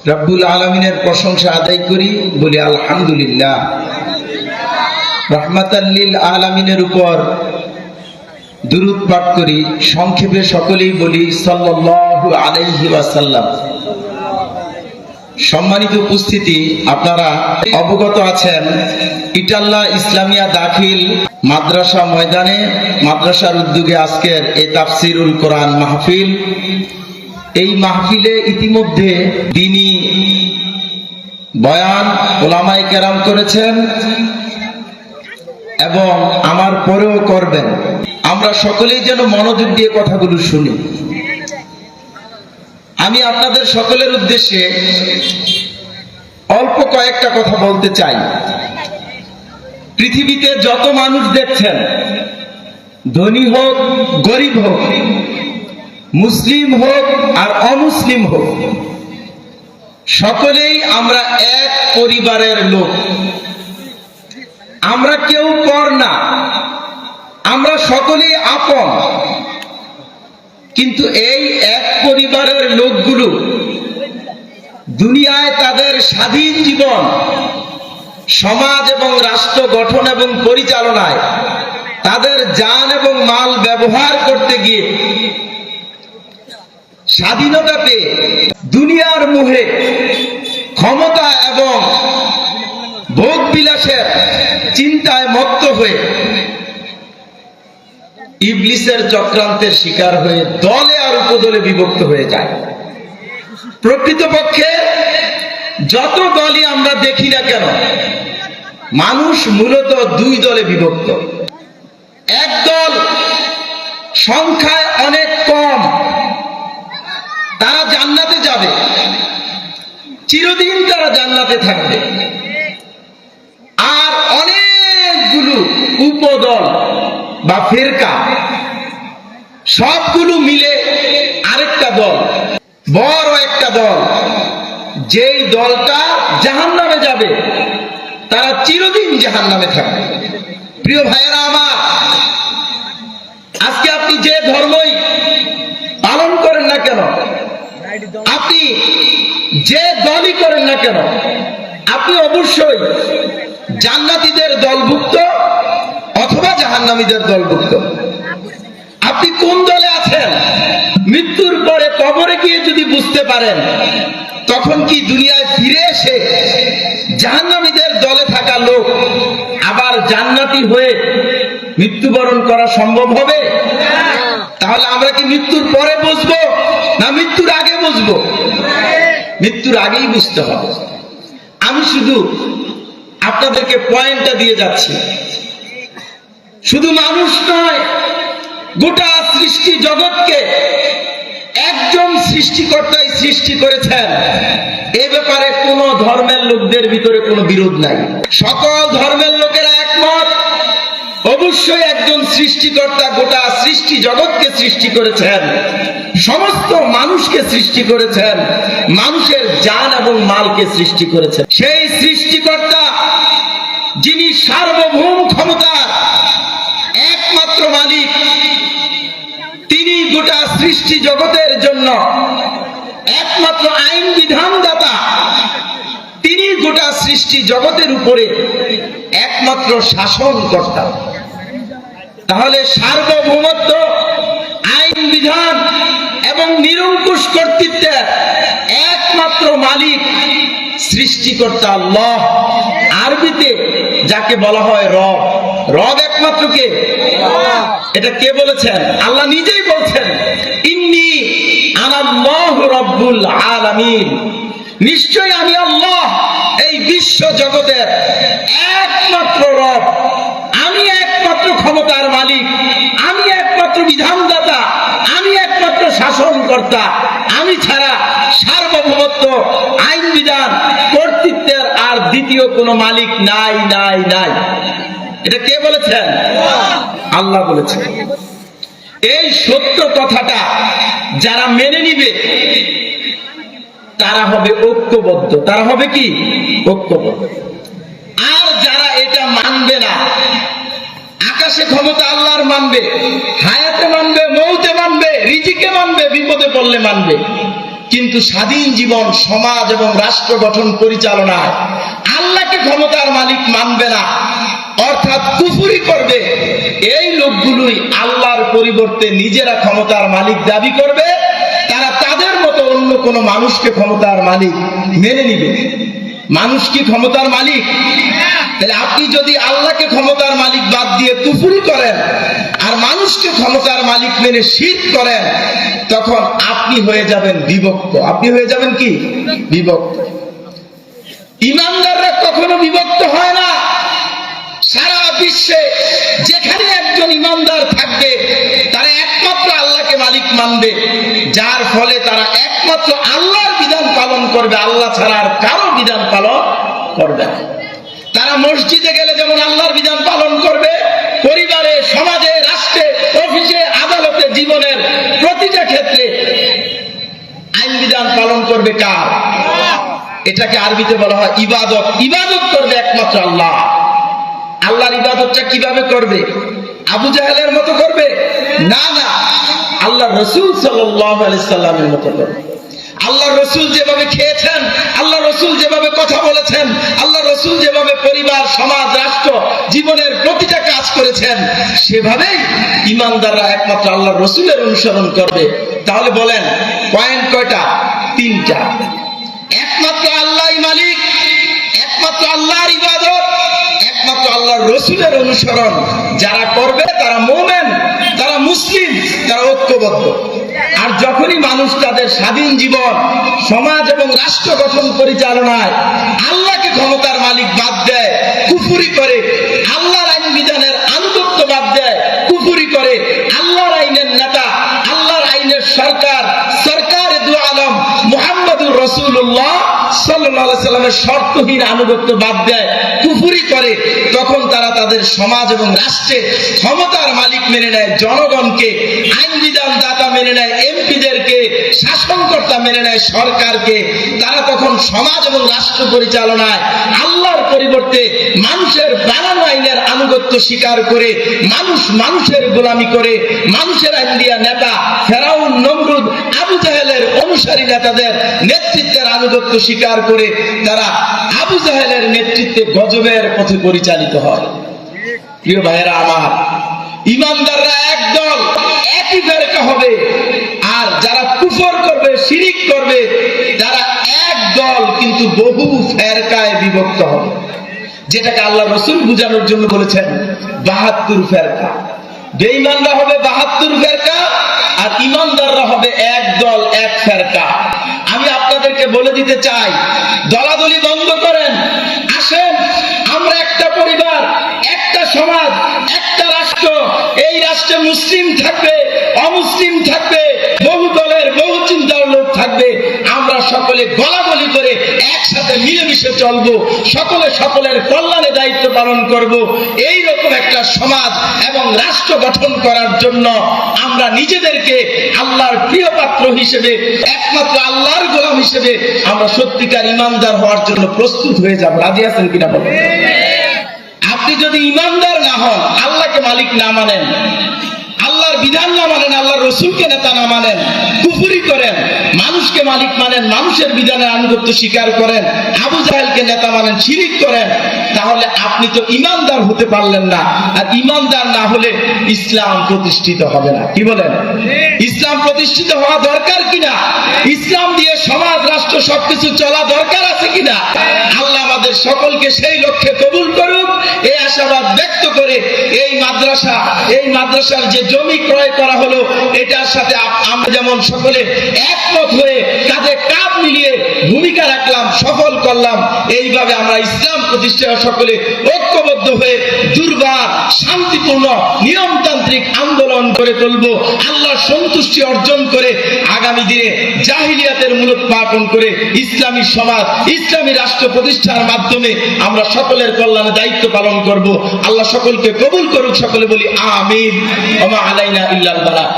রব্বুল আলামিনের প্রশংসা আদায় করি, বলি আলহামদুলিল্লাহ। রাহমাতাল লিল আলামিনের উপর দুরূদ পাঠ করি, সংক্ষেপে সকলেই বলি সাল্লাল্লাহু আলাইহি ওয়াসাল্লাম। সম্মানিত উপস্থিতি, আপনারা অবগত আছেন ইটাল্লা ইসলামিয়া দাখিল মাদ্রাসা ময়দানে মাদ্রাসার উদ্যোগে আজকের এই তাফসিরুল কোরআন মাহফিল। এই মাহফিলে ইতিমধ্যে দ্বীনি বয়ান ওলামায়ে কেরাম করেছেন এবং আমার পরেও করবেন। আমরা সকলেই যেন মনোযোগ দিয়ে কথাগুলো শুনি। আমি আপনাদের সকলের উদ্দেশ্যে অল্প কয়েকটা কথা বলতে চাই। পৃথিবীতে যত মানুষ দেখছেন, ধনী হোক গরিব হোক, মুসলিম হোক আর অমুসলিম হোক, সকলেই আমরা এক পরিবারের লোক। আমরা কেউ পর না, আমরা সকলেই আপন। কিন্তু এই এক পরিবারের লোকগুলো দুনিয়ায় তাদের স্বাধীন জীবন, সমাজ এবং রাষ্ট্র গঠন এবং পরিচালনায় তাদের জান এবং মাল ব্যবহার করতে গিয়ে স্বাধীনতা পেয়ে দুনিয়ার মোহে, ক্ষমতা এবং ভোগ বিলাসের চিন্তায় মত্ত হয়ে ইবলিসের চক্রান্তের শিকার হয়ে দলে আর উপদলে বিভক্ত হয়ে যায়। প্রকৃতপক্ষে যত দলই আমরা দেখি না কেন, মানুষ মূলত দুই দলে বিভক্ত। এক দল সংখ্যায় অনেক কম, তারা জান্নাতে যাবে, চিরদিন তারা জান্নাতে থাকবে। আর অনেকগুলো উপদল বা ফিরকা, সবগুলো মিলে আরেকটা দল, বড় একটা দল, যেই দলটা জাহান্নামে যাবে, তারা চিরদিন জাহান্নামে থাকবে। প্রিয় ভাইয়েরা আমার, আজকে আপনি যে ধর্মই পালন করেন না কেন, আপনি যে দলই করেন না কেন, আপনি অবশ্যই জান্নাতীদের দলভুক্ত অথবা জাহান্নামীদের দলভুক্ত। আপনি কোন দলে আছেন, মৃত্যুর পরে কবরে গিয়ে যদি বুঝতে পারেন, তখন কি দুনিয়ায় ফিরে এসে জাহান্নামীদের দলে থাকা লোক আবার জান্নাতি হয়ে মৃত্যুবরণ করা সম্ভব হবে? তাহলে আমরা কি মৃত্যুর পরে বুঝবো না মৃত্যুর আগে বুঝবো? মৃত্যুর আগেই বুঝতে হবে। আমি শুধু আপনাদেরকে পয়েন্টটা দিয়ে যাচ্ছি। শুধু মানুষ নয়, গোটা সৃষ্টি জগৎকে একজন সৃষ্টিকর্তাই সৃষ্টি করেছেন। এ ব্যাপারে কোন ধর্মের লোকদের ভিতরে কোনো বিরোধ নাই। সকল ধর্মের লোকেরা একমত, অবশ্যই একজন সৃষ্টিকর্তা গোটা সৃষ্টি জগৎকে সৃষ্টি করেছেন, সমস্ত মানুষকে সৃষ্টি করেছেন, মানুষের জান এবং মালকে সৃষ্টি করেছেন। সেই সৃষ্টিকর্তা, যিনি সার্বভৌম ক্ষমতার একমাত্র মালিক, তিনি গোটা সৃষ্টি জগতের জন্য একমাত্র আইন বিধানদাতা, তিনি গোটা সৃষ্টি জগতের উপরে একমাত্র শাসনকর্তা। তাহলে সার্বভৌমত্ব, আইন বিধান এবং নিরঙ্কুশ কর্তৃত্বের একমাত্র মালিক সৃষ্টিকর্তা আল্লাহ। আরবিতে যাকে বলা হয় রব, রব একমাত্র কে? এটা কে বলেছেন? আল্লাহ নিজেই বলছেন, ইন্নী আনাল্লাহু রাব্বুল আলামিন, নিশ্চয় আমি আল্লাহ এই বিশ্ব জগতের একমাত্র রব, আমি একমাত্র ক্ষমতার মালিক, আমি একমাত্র বিধানদাতা, আমি একমাত্র শাসনকর্তা, আমি ছাড়া সার্বভৌমত্ব, আইন বিধান, কর্তৃত্বের আর দ্বিতীয় কোনো মালিক নাই নাই নাই। এটা কে বলেছেন? আল্লাহ বলেছেন। এই সত্য কথাটা যারা মেনে নিবে, তারা হবে ঐক্যবদ্ধ। তারা হবে কি? ঐক্যবদ্ধ। আর যারা এটা মানবে না, আকাশে ক্ষমতা আল্লাহর মানবে, হায়াতে মানবে, মৌতে মানবে, রিজিকে মানবে, বিপদে পড়লে মানবে, কিন্তু স্বাধীন জীবন, সমাজ এবং রাষ্ট্র গঠন পরিচালনায় আল্লাহকে ক্ষমতার মালিক মানবে না, অর্থাৎ কুফরি করবে, এই লোকগুলোই আল্লাহর পরিবর্তে নিজেরা ক্ষমতার মালিক দাবি করবে। তারা তাদের মতো অন্য কোনো মানুষকে ক্ষমতার মালিক মেনে নিবে। মানুষ কি ক্ষমতার মালিক? তাহলে আপনি যদি আল্লাহকে ক্ষমতার মালিক বাদ দিয়ে কুফরি করেন আর মানুষকে ক্ষমতার মালিক মেনে শিরক করেন, তখন আপনি হয়ে যাবেন বিভক্ত। আপনি হয়ে যাবেন কি? বিভক্ত। ইমানদাররা কখনো বিভক্ত হয় না। সারা বিশ্বে যেখানে একজন ইমানদার থাকবে তারা একমাত্র আল্লাহকে মালিক মানবে, যার ফলে তারা একমাত্র আল্লাহর বিধান পালন করবে, আল্লাহ ছাড়া আর কারো বিধান পালন করবে না। তারা মসজিদে গেলে যেমন আল্লাহর বিধান পালন করবে, পরিবারে, সমাজে, রাষ্ট্রে, অফিসে, আদালতে, জীবনের প্রতিটা ক্ষেত্রে আইন বিধান পালন করবে কার? এটাকে আরবিতে বলা হয় ইবাদত। ইবাদত করবে একমাত্র আল্লাহ। আল্লাহর ইবাদতটা কিভাবে করবে? আবু জাহেলের মতো করবে? না না, আল্লাহ রাসূল সাল্লাল্লাহু আলাইহি সাল্লামের মতো করবে। আল্লাহ রাসূল যেভাবে খেয়েছেন, আল্লাহ রাসূল যেভাবে কথা বলেছেন, আল্লাহ রাসূল যেভাবে পরিবার, সমাজ, রাষ্ট্র, জীবনের প্রতিটা কাজ করেছেন, সেভাবেই ঈমানদাররা একমাত্র আল্লাহ রাসূলের অনুসরণ করবে। তাহলে বলেন পয়েন্ট কয়টা? তিনটা। একমাত্র আল্লাহই মালিক, একমাত্র আল্লাহর ইবাদত, একমাত্র আল্লাহর রাসূলের অনুসরণ যারা করবে তারা মুমিন, তারা মুসলিম, তারা ঐক্যবদ্ধ। আর যখনই মানুষ তাদের স্বাধীন জীবন, সমাজ এবং রাষ্ট্র গঠন পরিচালনায় আল্লাহকে ক্ষমতার মালিক বাদ দেয়, কুফরি করে, আল্লাহর আইন বিধানের আনুগত্য বাদ দেয়, কুফরি করে, আল্লাহর আইনের নেতা, আল্লাহর আইনের সরকার, সরকারে দু আলম মুহাম্মদুর রাসূলুল্লাহ সাল্লাল্লাহু আলাইহি সাল্লামের শর্তহীন আনুগত্য বাদ দেয়, কুফরি করে, তখন তারা তাদের সমাজ এবং রাষ্ট্রে ক্ষমতার মালিক মেনে নেয়, জনগণকে, আইন বিধান দাতা মেনে নেয়, এমপিদেরকে, শাসনকর্তা মেনে নেয়, সরকারকে। তারা তখন সমাজ এবং রাষ্ট্র পরিচালনায় আল্লাহর পরিবর্তে মানুষের বানানো আইনের আনুগত্য স্বীকার করে, মানুষের গোলামি করে, মানুষের আইন দিয়া নেতা ফেরাউন, নমরুদ, আবু জাহেলের অনুসারী নেতাদের নেতৃত্বের আনুগত্য স্বীকার করে তারা আবু জাহেলের নেতৃত্বে গজবের পথে পরিচালিত হয়। প্রিয় ভাইয়েরা আমার, ঈমানদাররা একদল, একই ফেরকা হবে, আর যারা কুফর করবে, শিরিক করবে, তারা একদল কিন্তু বহু ফেরকায় বিভক্ত হবে। যেটাকে আল্লাহ রাসূল বুঝানোর জন্য বলেছেন ৭২ ফেরকা। বেঈমানরা হবে ৭২ ফেরকা, আর ঈমানদাররা হবে এক দল, এক ফেরকা। আমি আপনাদেরকে বলে দিতে চাই, দলাদলি বন্ধ করেন। আসেন আমরা একটা পরিবার, একটা সমাজ, একটা রাষ্ট্র। এই রাষ্ট্রে মুসলিম থাকবে, অমুসলিম থাকবে, বহু দলের, বহু চিন্তার লোক থাকবে। আমরা সকলে গলাগলি করে একসাথে মিলেমিশে চলবো, সকলে সকলের কল্যাণে দায়িত্ব পালন করব। এই রকম একটা সমাজ এবং রাষ্ট্র গঠন করার জন্য আমরা নিজেদেরকে আল্লাহর প্রিয় পাত্র হিসেবে, একমাত্র আল্লাহর গোলাম হিসেবে আমরা সত্যিকার ঈমানদার হওয়ার জন্য প্রস্তুত হয়ে যাব। রাজি আছেন কিনা বলেন? আপনি যদি ঈমানদার না হন, আল্লাহকে মালিক না মানেন, আল্লাহর বিধান না মানেন, আল্লাহর রাসূলকে নেতা না মানেন, কুফরি করেন, মানুষকে মালিক মানেন, মানুষের বিধানের আনুগত্য স্বীকার করেন, আবু জাহেলকে নেতা মানেন, শিরিক করেন, তাহলে আপনি তো ঈমানদার হতে পারলেন না। আর ঈমানদার না হলে ইসলাম প্রতিষ্ঠিত হবে না। কি বলেন? ইসলাম প্রতিষ্ঠিত হওয়া দরকার কিনা? ইসলাম দিয়ে সমাজ, রাষ্ট্র সবকিছু চলা দরকার আছে কিনা? আল্লাহ আমাদের সকলকে সেই লক্ষ্যে কবুল করুক, এই আশাবাদ ব্যক্ত করে এই মাদ্রাসার যে জমি ক্রয় করা হলো, এটার সাথে আমরা যেমন সকলে একমত হয়ে কাঁধে কাঁধ মিলিয়ে ভূমিকা রাখলাম, সফল করলাম, এইভাবে আমরা ইসলাম প্রতিষ্ঠা সকলে ঐক্যবদ্ধ হয়ে দুর্বার, শান্তিপূর্ণ, নিয়মতান্ত্রিক আন্দোলন করে তুলব। আল্লাহর সন্তুষ্টি অর্জন করে আগামী দিনে জাহিলিয়াতের মূলোৎপাটন করে ইসলামী সমাজ, ইসলামী রাষ্ট্র প্রতিষ্ঠার মাধ্যমে আমরা সকলের কল্যাণে দায়িত্ব পালন করব। আল্লাহ সকলকে কবুল করুক। সকলে বলি আমিন। ওয়া মা আলাইনা ইল্লাল বালাগ।